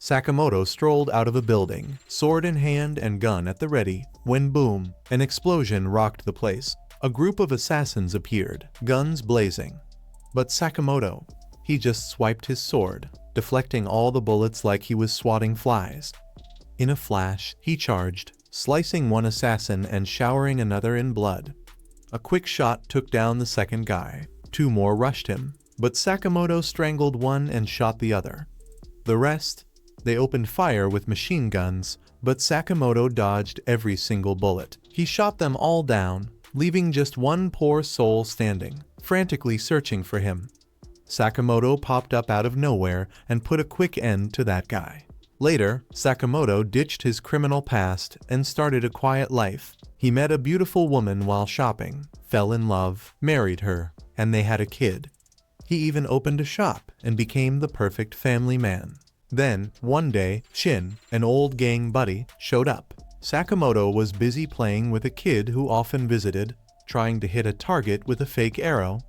Sakamoto strolled out of a building, sword in hand and gun at the ready, when boom, an explosion rocked the place. A group of assassins appeared, guns blazing. But Sakamoto, he just swiped his sword, deflecting all the bullets like he was swatting flies. In a flash, he charged, slicing one assassin and showering another in blood. A quick shot took down the second guy. 2 more rushed him, but Sakamoto strangled one and shot the other. The rest, they opened fire with machine guns, but Sakamoto dodged every single bullet. He shot them all down, leaving just one poor soul standing, frantically searching for him. Sakamoto popped up out of nowhere and put a quick end to that guy. Later, Sakamoto ditched his criminal past and started a quiet life. He met a beautiful woman while shopping, fell in love, married her, and they had a kid. He even opened a shop and became the perfect family man. Then, one day, Shin, an old gang buddy, showed up. Sakamoto was busy playing with a kid who often visited, trying to hit a target with a fake arrow.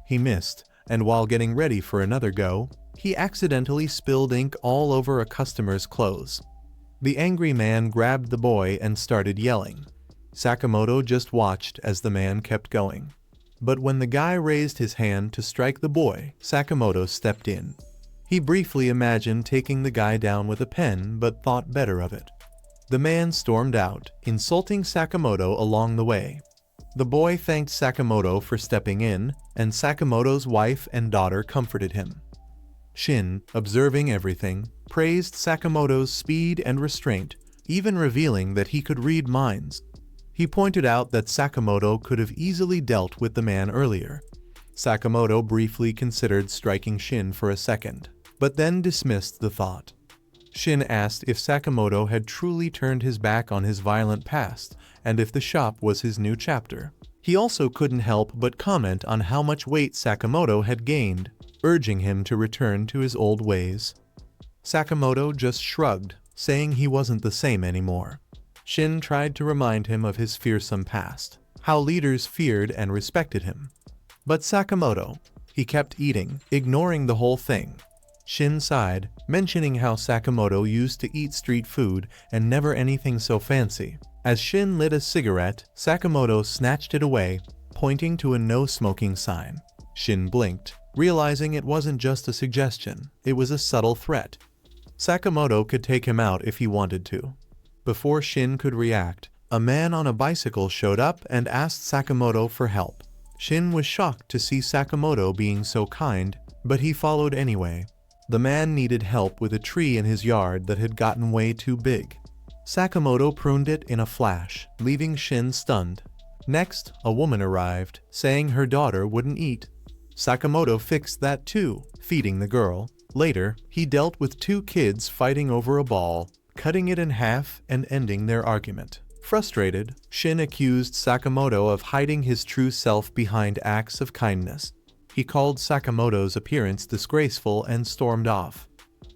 He missed, and while getting ready for another go, he accidentally spilled ink all over a customer's clothes. The angry man grabbed the boy and started yelling. Sakamoto just watched as the man kept going. But when the guy raised his hand to strike the boy, Sakamoto stepped in. He briefly imagined taking the guy down with a pen but thought better of it. The man stormed out, insulting Sakamoto along the way. The boy thanked Sakamoto for stepping in, and Sakamoto's wife and daughter comforted him. Shin, observing everything, praised Sakamoto's speed and restraint, even revealing that he could read minds. He pointed out that Sakamoto could have easily dealt with the man earlier. Sakamoto briefly considered striking Shin for a second, but then dismissed the thought. Shin asked if Sakamoto had truly turned his back on his violent past, and if the shop was his new chapter. He also couldn't help but comment on how much weight Sakamoto had gained, urging him to return to his old ways. Sakamoto just shrugged, saying he wasn't the same anymore. Shin tried to remind him of his fearsome past, how leaders feared and respected him. But Sakamoto, he kept eating, ignoring the whole thing. Shin sighed, mentioning how Sakamoto used to eat street food and never anything so fancy. As Shin lit a cigarette, Sakamoto snatched it away, pointing to a no-smoking sign. Shin blinked, realizing it wasn't just a suggestion, it was a subtle threat. Sakamoto could take him out if he wanted to. Before Shin could react, a man on a bicycle showed up and asked Sakamoto for help. Shin was shocked to see Sakamoto being so kind, but he followed anyway. The man needed help with a tree in his yard that had gotten way too big. Sakamoto pruned it in a flash, leaving Shin stunned. Next, a woman arrived, saying her daughter wouldn't eat. Sakamoto fixed that too, feeding the girl. Later, he dealt with 2 kids fighting over a ball, cutting it in half and ending their argument. Frustrated, Shin accused Sakamoto of hiding his true self behind acts of kindness. He called Sakamoto's appearance disgraceful and stormed off.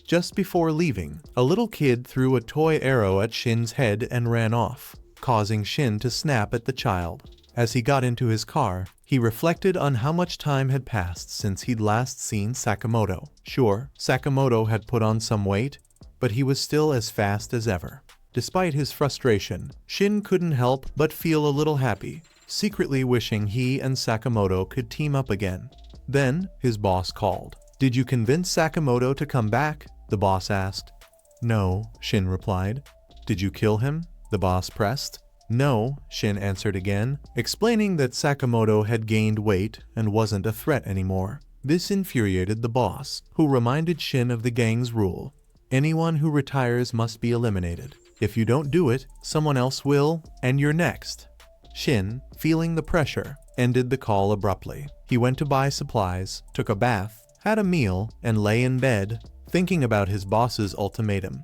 Just before leaving, a little kid threw a toy arrow at Shin's head and ran off, causing Shin to snap at the child. As he got into his car, he reflected on how much time had passed since he'd last seen Sakamoto. Sure, Sakamoto had put on some weight, but he was still as fast as ever. Despite his frustration, Shin couldn't help but feel a little happy, secretly wishing he and Sakamoto could team up again. Then, his boss called. "Did you convince Sakamoto to come back?" the boss asked. "No," Shin replied. "Did you kill him?" the boss pressed. "No," Shin answered again, explaining that Sakamoto had gained weight and wasn't a threat anymore. This infuriated the boss, who reminded Shin of the gang's rule. Anyone who retires must be eliminated. If you don't do it, someone else will, and you're next. Shin, feeling the pressure, ended the call abruptly. He went to buy supplies, took a bath, had a meal, and lay in bed, thinking about his boss's ultimatum.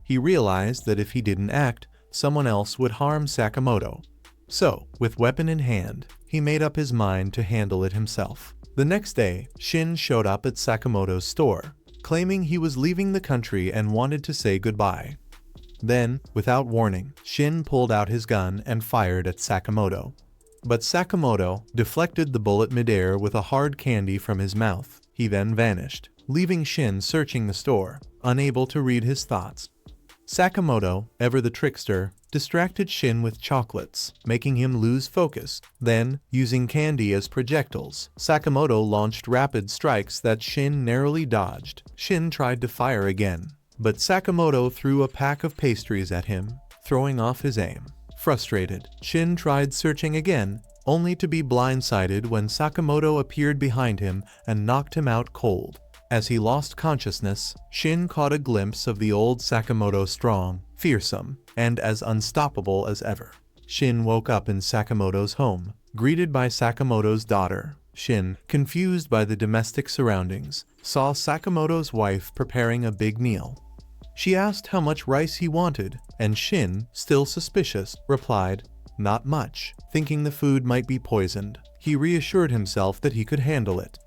He realized that if he didn't act, someone else would harm Sakamoto. So, with weapon in hand, he made up his mind to handle it himself. The next day, Shin showed up at Sakamoto's store, claiming he was leaving the country and wanted to say goodbye. Then, without warning, Shin pulled out his gun and fired at Sakamoto. But Sakamoto deflected the bullet midair with a hard candy from his mouth. He then vanished. leaving Shin searching the store, unable to read his thoughts. Sakamoto, ever the trickster, distracted Shin with chocolates, making him lose focus. Then, using candy as projectiles, Sakamoto launched rapid strikes that Shin narrowly dodged. Shin tried to fire again, but Sakamoto threw a pack of pastries at him, throwing off his aim. Frustrated, Shin tried searching again, only to be blindsided when Sakamoto appeared behind him and knocked him out cold. As he lost consciousness, Shin caught a glimpse of the old Sakamoto, strong, fearsome, and as unstoppable as ever. Shin woke up in Sakamoto's home, greeted by Sakamoto's daughter. Shin, confused by the domestic surroundings, saw Sakamoto's wife preparing a big meal. She asked how much rice he wanted, and Shin, still suspicious, replied, "Not much," thinking the food might be poisoned. He reassured himself that he could handle it.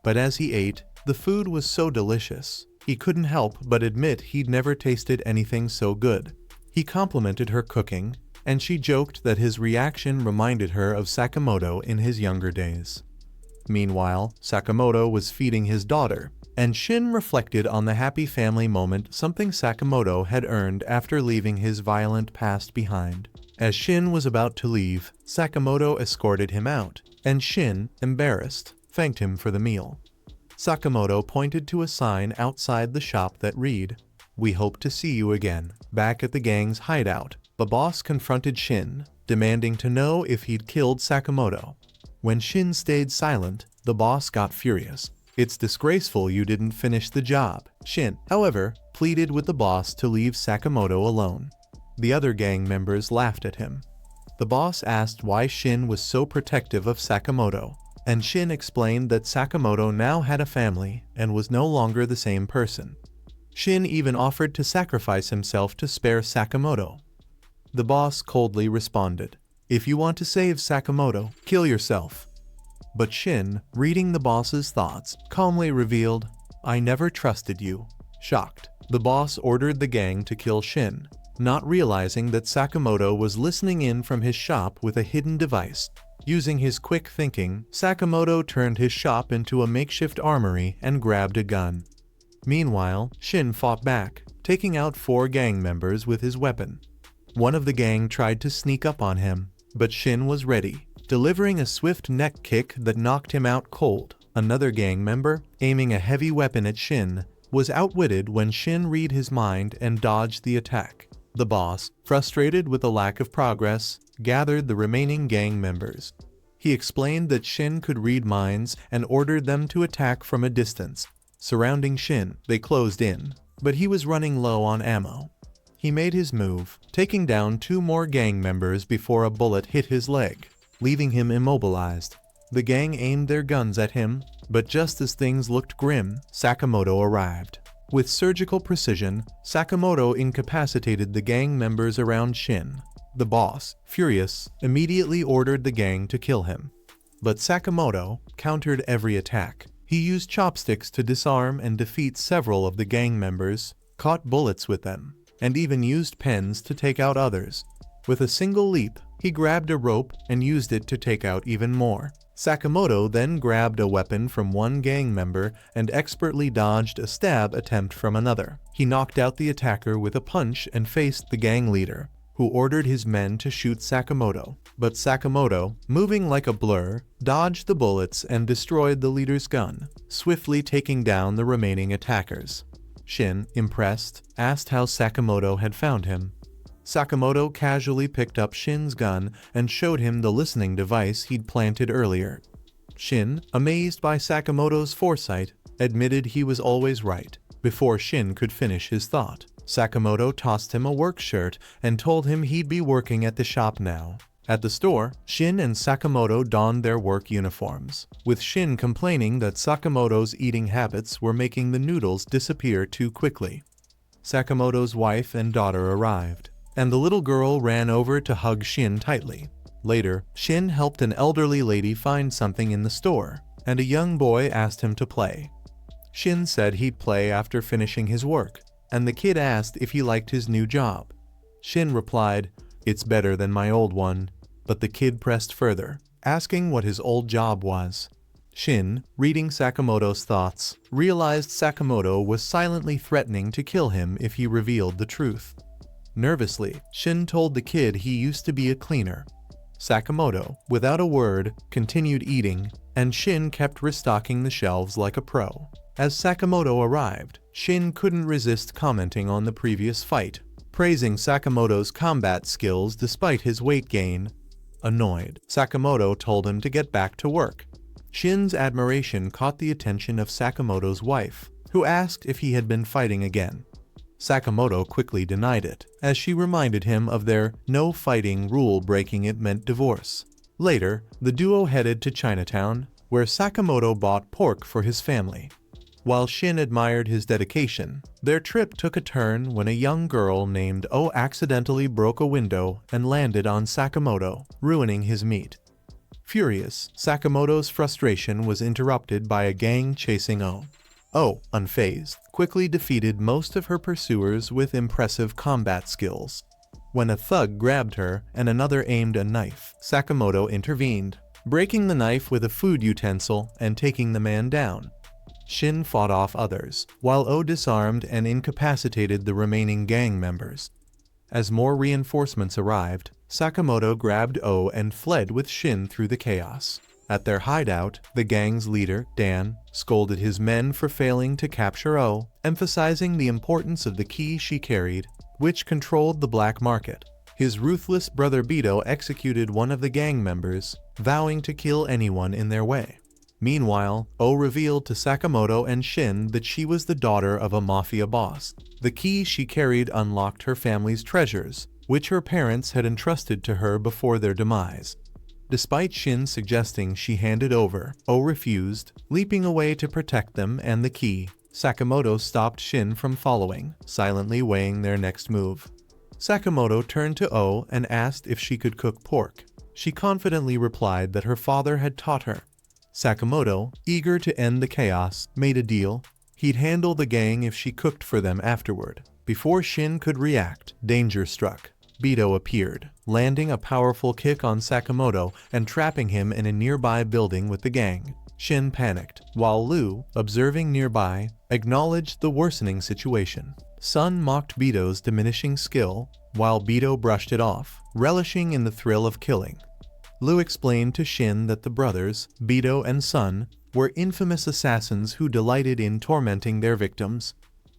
But as he ate, the food was so delicious, he couldn't help but admit he'd never tasted anything so good. He complimented her cooking, and she joked that his reaction reminded her of Sakamoto in his younger days. Meanwhile, Sakamoto was feeding his daughter, and Shin reflected on the happy family moment, something Sakamoto had earned after leaving his violent past behind. As Shin was about to leave, Sakamoto escorted him out, and Shin, embarrassed, thanked him for the meal. Sakamoto pointed to a sign outside the shop that read, "We hope to see you again." Back at the gang's hideout, the boss confronted Shin, demanding to know if he'd killed Sakamoto. When Shin stayed silent, the boss got furious. "It's disgraceful you didn't finish the job." Shin, however, pleaded with the boss to leave Sakamoto alone. The other gang members laughed at him. The boss asked why Shin was so protective of Sakamoto, and Shin explained that Sakamoto now had a family and was no longer the same person. Shin even offered to sacrifice himself to spare Sakamoto. The boss coldly responded, "If you want to save Sakamoto, kill yourself." But Shin, reading the boss's thoughts, calmly revealed, "I never trusted you." Shocked, the boss ordered the gang to kill Shin, not realizing that Sakamoto was listening in from his shop with a hidden device. Using his quick thinking, Sakamoto turned his shop into a makeshift armory and grabbed a gun. Meanwhile, Shin fought back, taking out 4 gang members with his weapon. One of the gang tried to sneak up on him, but Shin was ready, delivering a swift neck kick that knocked him out cold. Another gang member, aiming a heavy weapon at Shin, was outwitted when Shin read his mind and dodged the attack. The boss, frustrated with the lack of progress, gathered the remaining gang members. He explained that Shin could read minds and ordered them to attack from a distance. Surrounding Shin, they closed in, but he was running low on ammo. He made his move, taking down 2 more gang members before a bullet hit his leg, leaving him immobilized. The gang aimed their guns at him, but just as things looked grim, Sakamoto arrived. With surgical precision, Sakamoto incapacitated the gang members around Shin. The boss, furious, immediately ordered the gang to kill him. But Sakamoto countered every attack. He used chopsticks to disarm and defeat several of the gang members, caught bullets with them, and even used pens to take out others. With a single leap, he grabbed a rope and used it to take out even more. Sakamoto then grabbed a weapon from one gang member and expertly dodged a stab attempt from another. He knocked out the attacker with a punch and faced the gang leader, who ordered his men to shoot Sakamoto. But Sakamoto, moving like a blur, dodged the bullets and destroyed the leader's gun, swiftly taking down the remaining attackers. Shin, impressed, asked how Sakamoto had found him. Sakamoto casually picked up Shin's gun and showed him the listening device he'd planted earlier. Shin, amazed by Sakamoto's foresight, admitted he was always right. Before Shin could finish his thought, Sakamoto tossed him a work shirt and told him he'd be working at the shop now. At the store, Shin and Sakamoto donned their work uniforms, with Shin complaining that Sakamoto's eating habits were making the noodles disappear too quickly. Sakamoto's wife and daughter arrived, and the little girl ran over to hug Shin tightly. Later, Shin helped an elderly lady find something in the store, and a young boy asked him to play. Shin said he'd play after finishing his work, and the kid asked if he liked his new job. Shin replied, "It's better than my old one," but the kid pressed further, asking what his old job was. Shin, reading Sakamoto's thoughts, realized Sakamoto was silently threatening to kill him if he revealed the truth. Nervously, Shin told the kid he used to be a cleaner. Sakamoto, without a word, continued eating, and Shin kept restocking the shelves like a pro. As Sakamoto arrived, Shin couldn't resist commenting on the previous fight, praising Sakamoto's combat skills despite his weight gain. Annoyed, Sakamoto told him to get back to work. Shin's admiration caught the attention of Sakamoto's wife, who asked if he had been fighting again. Sakamoto quickly denied it, as she reminded him of their no fighting rule breaking it meant divorce. Later, the duo headed to Chinatown, where Sakamoto bought pork for his family. While Shin admired his dedication, their trip took a turn when a young girl named Oh accidentally broke a window and landed on Sakamoto, ruining his meat. Furious, Sakamoto's frustration was interrupted by a gang chasing Oh. Oh, unfazed, quickly defeated most of her pursuers with impressive combat skills. When a thug grabbed her and another aimed a knife, Sakamoto intervened, breaking the knife with a food utensil and taking the man down. Shin fought off others, while Oh disarmed and incapacitated the remaining gang members. As more reinforcements arrived, Sakamoto grabbed Oh and fled with Shin through the chaos. At their hideout, the gang's leader, Dan, scolded his men for failing to capture Oh, emphasizing the importance of the key she carried, which controlled the black market. His ruthless brother Bito executed one of the gang members, vowing to kill anyone in their way. Meanwhile, Oh revealed to Sakamoto and Shin that she was the daughter of a mafia boss. The key she carried unlocked her family's treasures, which her parents had entrusted to her before their demise. Despite Shin suggesting she hand it over, Oh refused, leaping away to protect them and the key. Sakamoto stopped Shin from following, silently weighing their next move. Sakamoto turned to Oh and asked if she could cook pork. She confidently replied that her father had taught her. Sakamoto, eager to end the chaos, made a deal. He'd handle the gang if she cooked for them afterward. Before Shin could react, danger struck. Bito appeared, landing a powerful kick on Sakamoto and trapping him in a nearby building with the gang. Shin panicked, while Lu, observing nearby, acknowledged the worsening situation. Sun mocked Bito's diminishing skill, while Bito brushed it off, relishing in the thrill of killing. Lu explained to Shin that the brothers, Bito and Sun, were infamous assassins who delighted in tormenting their victims.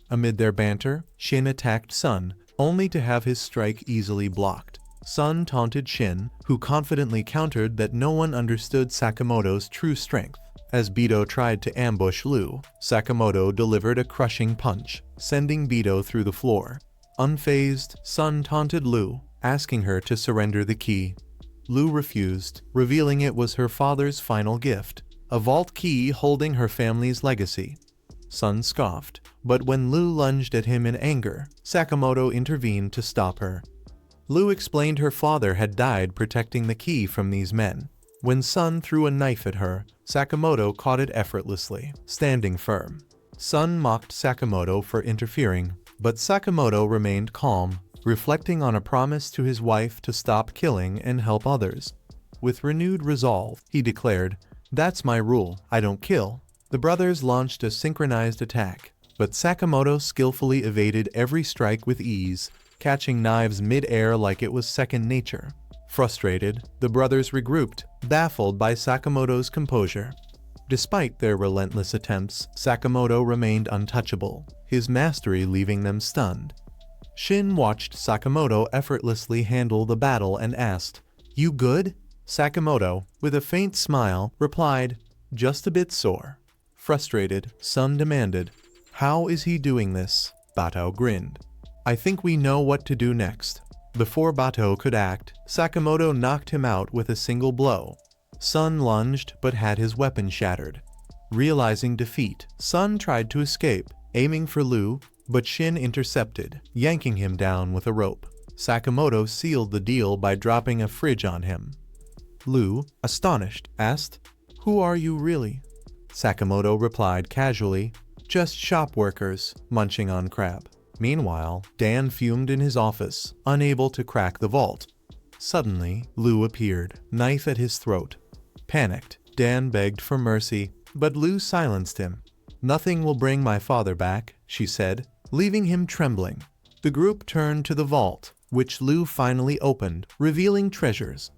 Amid their banter, Shin attacked Sun, only to have his strike easily blocked. Sun taunted Shin, who confidently countered that no one understood Sakamoto's true strength. As Bito tried to ambush Lu, Sakamoto delivered a crushing punch, sending Bito through the floor. Unfazed, Sun taunted Lu, asking her to surrender the key. Lu refused, revealing it was her father's final gift, a vault key holding her family's legacy. Sun scoffed, but when Lu lunged at him in anger, Sakamoto intervened to stop her. Lu explained her father had died protecting the key from these men. When Sun threw a knife at her, Sakamoto caught it effortlessly, standing firm. Sun mocked Sakamoto for interfering, but Sakamoto remained calm, reflecting on a promise to his wife to stop killing and help others. With renewed resolve, he declared, "That's my rule, I don't kill." The brothers launched a synchronized attack, but Sakamoto skillfully evaded every strike with ease, catching knives mid-air like it was second nature. Frustrated, the brothers regrouped, baffled by Sakamoto's composure. Despite their relentless attempts, Sakamoto remained untouchable, his mastery leaving them stunned. Shin watched Sakamoto effortlessly handle the battle and asked, "You good?" Sakamoto, with a faint smile, replied, "Just a bit sore." Frustrated, Sun demanded, "How is he doing this?" Bato grinned. "I think we know what to do next." Before Bato could act, Sakamoto knocked him out with a single blow. Sun lunged but had his weapon shattered. Realizing defeat, Sun tried to escape, aiming for Lu, but Shin intercepted, yanking him down with a rope. Sakamoto sealed the deal by dropping a fridge on him. Lu, astonished, asked, "Who are you really?" Sakamoto replied casually, "Just shop workers, munching on crab." Meanwhile, Dan fumed in his office, unable to crack the vault. Suddenly, Lu appeared, knife at his throat. Panicked, Dan begged for mercy, but Lu silenced him. "Nothing will bring my father back," she said, leaving him trembling. The group turned to the vault, which Lu finally opened, revealing treasures.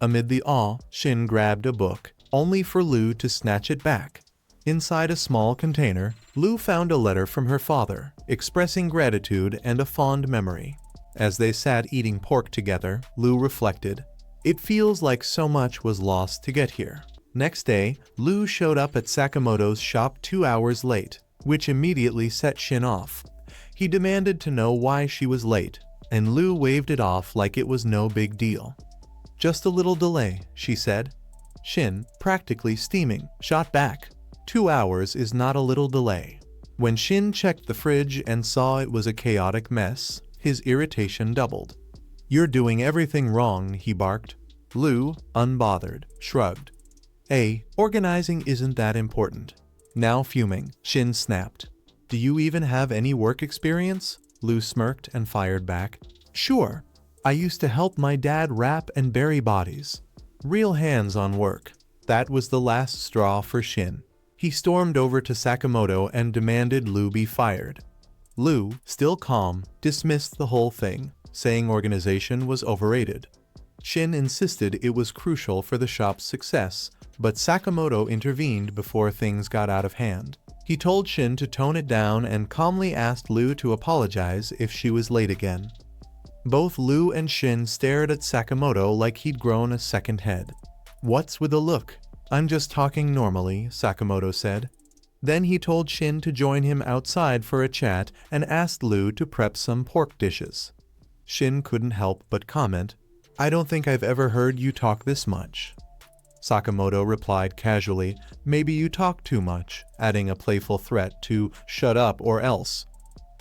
Amid the awe, Shin grabbed a book, only for Lu to snatch it back. Inside a small container, Lu found a letter from her father, expressing gratitude and a fond memory. As they sat eating pork together, Lu reflected, "It feels like so much was lost to get here." Next day, Lu showed up at Sakamoto's shop 2 hours late, which immediately set Shin off. He demanded to know why she was late, and Lu waved it off like it was no big deal. "Just a little delay," she said. Shin, practically steaming, shot back, "2 hours is not a little delay." When Shin checked the fridge and saw it was a chaotic mess, his irritation doubled. "You're doing everything wrong," he barked. Lu, unbothered, shrugged. Organizing isn't that important." Now fuming, Shin snapped. "Do you even have any work experience?" Lu smirked and fired back. "Sure. I used to help my dad wrap and bury bodies. Real hands-on work." That was the last straw for Shin. He stormed over to Sakamoto and demanded Lu be fired. Lu, still calm, dismissed the whole thing, saying organization was overrated. Shin insisted it was crucial for the shop's success, but Sakamoto intervened before things got out of hand. He told Shin to tone it down and calmly asked Lu to apologize if she was late again. Both Lu and Shin stared at Sakamoto like he'd grown a second head. "What's with the look? I'm just talking normally," Sakamoto said. Then he told Shin to join him outside for a chat and asked Lu to prep some pork dishes. Shin couldn't help but comment, "I don't think I've ever heard you talk this much." Sakamoto replied casually, "Maybe you talk too much," adding a playful threat to "shut up or else."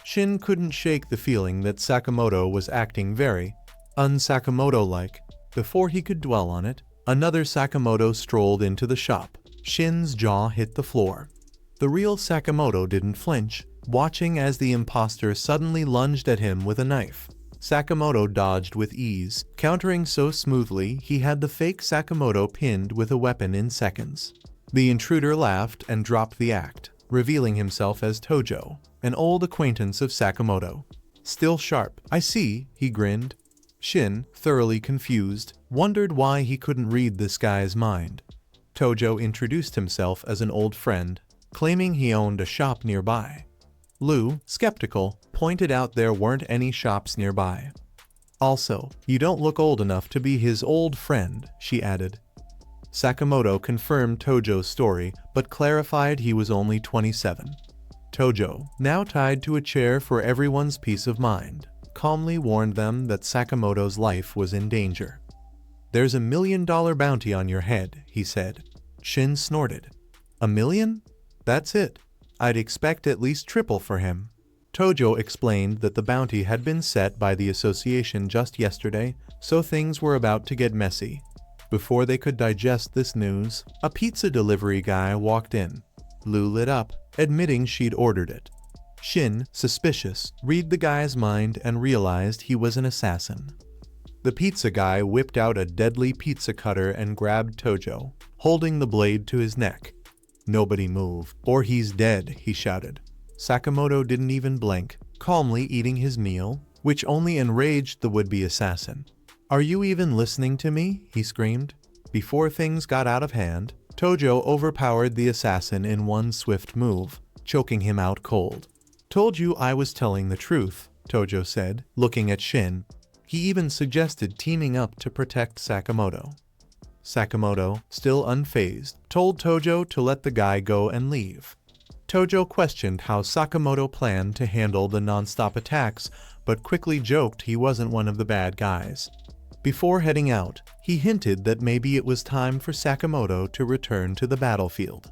Shin couldn't shake the feeling that Sakamoto was acting very un-Sakamoto-like. Before he could dwell on it, another Sakamoto strolled into the shop. Shin's jaw hit the floor. The real Sakamoto didn't flinch, watching as the imposter suddenly lunged at him with a knife. Sakamoto dodged with ease, countering so smoothly he had the fake Sakamoto pinned with a weapon in seconds. The intruder laughed and dropped the act, revealing himself as Tojo, an old acquaintance of Sakamoto. "Still sharp, I see," he grinned. Shin, thoroughly confused, wondered why he couldn't read this guy's mind. Tojo introduced himself as an old friend, claiming he owned a shop nearby. Lu, skeptical, pointed out there weren't any shops nearby. "Also, you don't look old enough to be his old friend," she added. Sakamoto confirmed Tojo's story, but clarified he was only 27. Tojo, now tied to a chair for everyone's peace of mind, calmly warned them that Sakamoto's life was in danger. "There's $1 million bounty on your head," he said. Shin snorted. "$1 million? That's it. I'd expect at least triple for him." Tojo explained that the bounty had been set by the association just yesterday, so things were about to get messy. Before they could digest this news, a pizza delivery guy walked in. Lu lit up, admitting she'd ordered it. Shin, suspicious, read the guy's mind and realized he was an assassin. The pizza guy whipped out a deadly pizza cutter and grabbed Tojo, holding the blade to his neck. "Nobody move, or he's dead," he shouted. Sakamoto didn't even blink, calmly eating his meal, which only enraged the would-be assassin. "Are you even listening to me?" he screamed. Before things got out of hand, Tojo overpowered the assassin in one swift move, choking him out cold. "Told you I was telling the truth," Tojo said, looking at Shin. He even suggested teaming up to protect Sakamoto. Sakamoto, still unfazed, told Tojo to let the guy go and leave. Tojo questioned how Sakamoto planned to handle the non-stop attacks, but quickly joked he wasn't one of the bad guys. Before heading out, he hinted that maybe it was time for Sakamoto to return to the battlefield.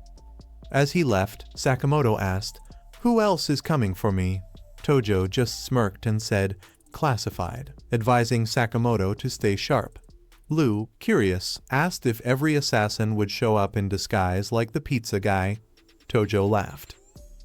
As he left, Sakamoto asked, "Who else is coming for me?" Tojo just smirked and said, "Classified," advising Sakamoto to stay sharp. Lu, curious, asked if every assassin would show up in disguise like the pizza guy. Tojo laughed.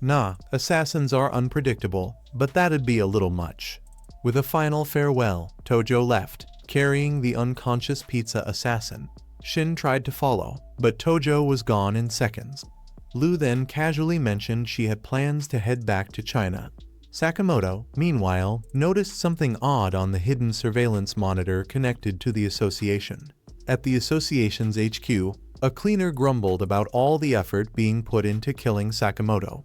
"Nah, assassins are unpredictable, but that'd be a little much." With a final farewell, Tojo left, carrying the unconscious pizza assassin. Shin tried to follow, but Tojo was gone in seconds. Lu then casually mentioned she had plans to head back to China. Sakamoto, meanwhile, noticed something odd on the hidden surveillance monitor connected to the association. At the association's HQ, a cleaner grumbled about all the effort being put into killing Sakamoto.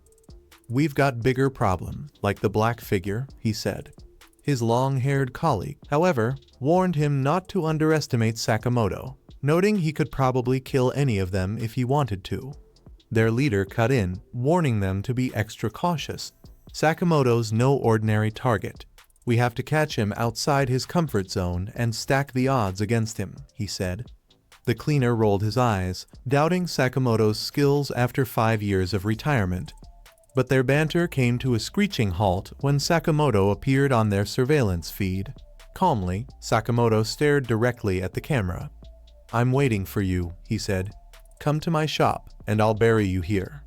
"We've got bigger problems, like the black figure," he said. His long-haired colleague, however, warned him not to underestimate Sakamoto, noting he could probably kill any of them if he wanted to. Their leader cut in, warning them to be extra cautious. "Sakamoto's no ordinary target. We have to catch him outside his comfort zone and stack the odds against him," he said. The cleaner rolled his eyes, doubting Sakamoto's skills after 5 years of retirement. But their banter came to a screeching halt when Sakamoto appeared on their surveillance feed. Calmly, Sakamoto stared directly at the camera. "I'm waiting for you," he said. "Come to my shop, and I'll bury you here."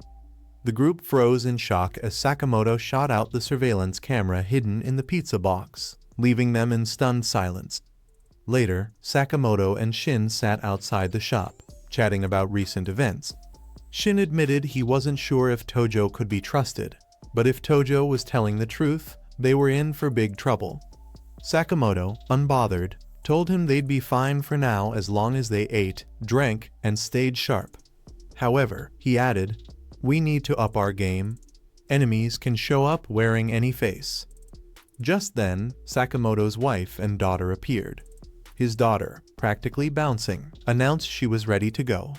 The group froze in shock as Sakamoto shot out the surveillance camera hidden in the pizza box, leaving them in stunned silence. Later, Sakamoto and Shin sat outside the shop, chatting about recent events. Shin admitted he wasn't sure if Tojo could be trusted, but if Tojo was telling the truth, they were in for big trouble. Sakamoto, unbothered, told him they'd be fine for now as long as they ate, drank, and stayed sharp. However, he added, "We need to up our game. Enemies can show up wearing any face." Just then, Sakamoto's wife and daughter appeared. His daughter, practically bouncing, announced she was ready to go.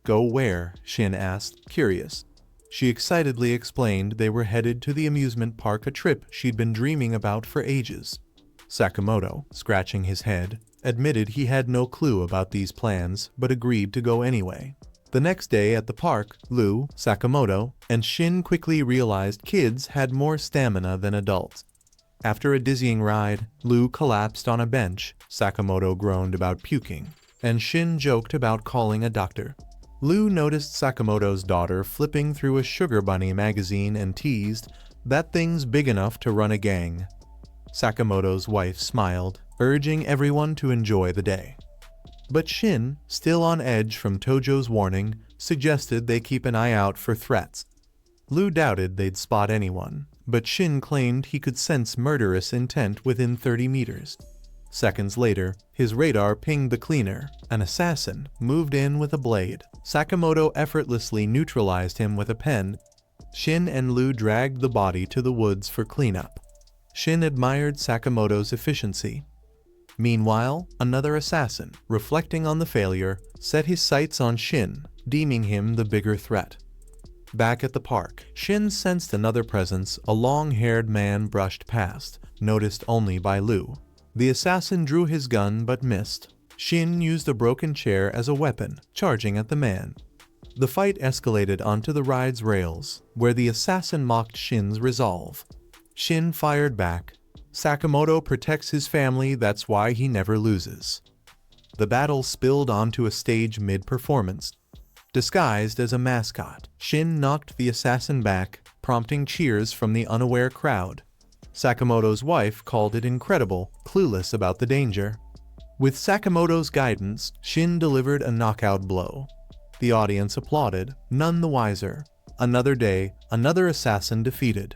"Go where?" Shin asked, curious. She excitedly explained they were headed to the amusement park, a trip she'd been dreaming about for ages. Sakamoto, scratching his head, admitted he had no clue about these plans but agreed to go anyway. The next day at the park, Lu, Sakamoto, and Shin quickly realized kids had more stamina than adults. After a dizzying ride, Lu collapsed on a bench, Sakamoto groaned about puking, and Shin joked about calling a doctor. Lu noticed Sakamoto's daughter flipping through a Sugar Bunny magazine and teased, "That thing's big enough to run a gang." Sakamoto's wife smiled, urging everyone to enjoy the day. But Shin, still on edge from Tojo's warning, suggested they keep an eye out for threats. Lu doubted they'd spot anyone, but Shin claimed he could sense murderous intent within 30 meters. Seconds later, his radar pinged the cleaner. An assassin moved in with a blade. Sakamoto effortlessly neutralized him with a pen. Shin and Lu dragged the body to the woods for cleanup. Shin admired Sakamoto's efficiency. Meanwhile, another assassin, reflecting on the failure, set his sights on Shin, deeming him the bigger threat. Back at the park, Shin sensed another presence. A long-haired man brushed past, noticed only by Lu. The assassin drew his gun but missed. Shin used a broken chair as a weapon, charging at the man. The fight escalated onto the ride's rails, where the assassin mocked Shin's resolve. Shin fired back. Sakamoto protects his family, that's why he never loses. The battle spilled onto a stage mid-performance. Disguised as a mascot, Shin knocked the assassin back, prompting cheers from the unaware crowd. Sakamoto's wife called it incredible, clueless about the danger. With Sakamoto's guidance, Shin delivered a knockout blow. The audience applauded, none the wiser. Another day, another assassin defeated.